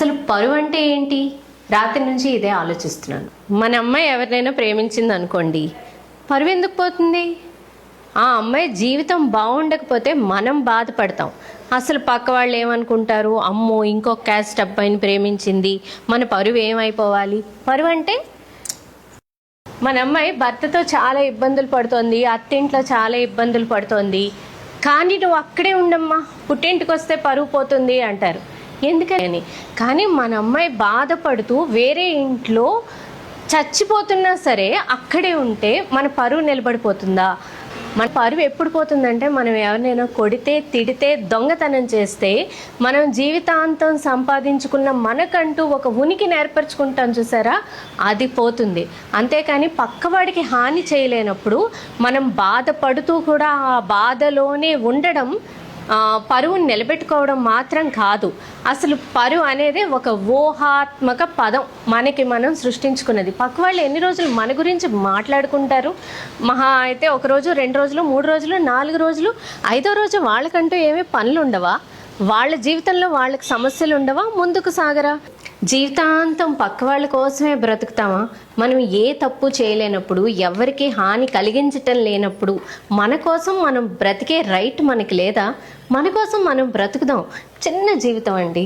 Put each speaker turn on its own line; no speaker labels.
అసలు పరువు అంటే ఏంటి? రాత్రి నుంచి ఇదే ఆలోచిస్తున్నాను. మన అమ్మాయి ఎవరినైనా ప్రేమించింది అనుకోండి, పరువు ఎందుకు పోతుంది? ఆ అమ్మాయి జీవితం బాగుండకపోతే మనం బాధపడతాం. అసలు పక్క వాళ్ళు ఏమనుకుంటారు, అమ్మో ఇంకొక క్యాస్ట్ అబ్బాయిని ప్రేమించింది, మన పరువు ఏమైపోవాలి. పరువు అంటే మన అమ్మాయి భర్తతో చాలా ఇబ్బందులు పడుతోంది, అత్తింట్లో చాలా ఇబ్బందులు పడుతోంది, కానీ నువ్వు అక్కడే ఉండమ్మా, పుట్టింటికి వస్తే పరువు పోతుంది అంటారు. ఎందుకని? కానీ మన అమ్మాయి బాధపడుతూ వేరే ఇంట్లో చచ్చిపోతున్నా సరే అక్కడే ఉంటే మన పరువు నిలబడిపోతుందా? మన పరువు ఎప్పుడు పోతుందంటే, మనం ఎవరినైనా కొడితే, తిడితే, దొంగతనం చేస్తే మనం జీవితాంతం సంపాదించుకున్న మనకంటూ ఒక ఉనికిని ఏర్పరచుకుంటాం చూసారా, అది పోతుంది. అంతేకాని పక్కవాడికి హాని చేయలేనప్పుడు మనం బాధపడుతూ కూడా ఆ బాధలోనే ఉండడం పరువుని నిలబెట్టుకోవడం మాత్రం కాదు. అసలు పరువు అనేది ఒక ఊహాత్మక పదం, మనకి మనం సృష్టించుకున్నది. పక్క వాళ్ళు ఎన్ని రోజులు మన గురించి మాట్లాడుకుంటారు? మహా అయితే 1 రోజు, 2 రోజులు, 3 రోజులు, 4 రోజులు, 5వ రోజు వాళ్ళకంటూ ఏమీ పనులు ఉండవా? వాళ్ళ జీవితంలో వాళ్ళకి సమస్యలు ఉండవా? ముందుకు సాగరా? జీవితాంతం పక్క వాళ్ళ కోసమే బ్రతుకుతామా? మనం ఏ తప్పు చేయలేనప్పుడు, ఎవరికి హాని కలిగించటం లేనప్పుడు మన కోసం మనం బ్రతికే రైట్ మనకి లేదా? మన కోసం మనం బ్రతుకుదాం. చిన్న జీవితం అండి.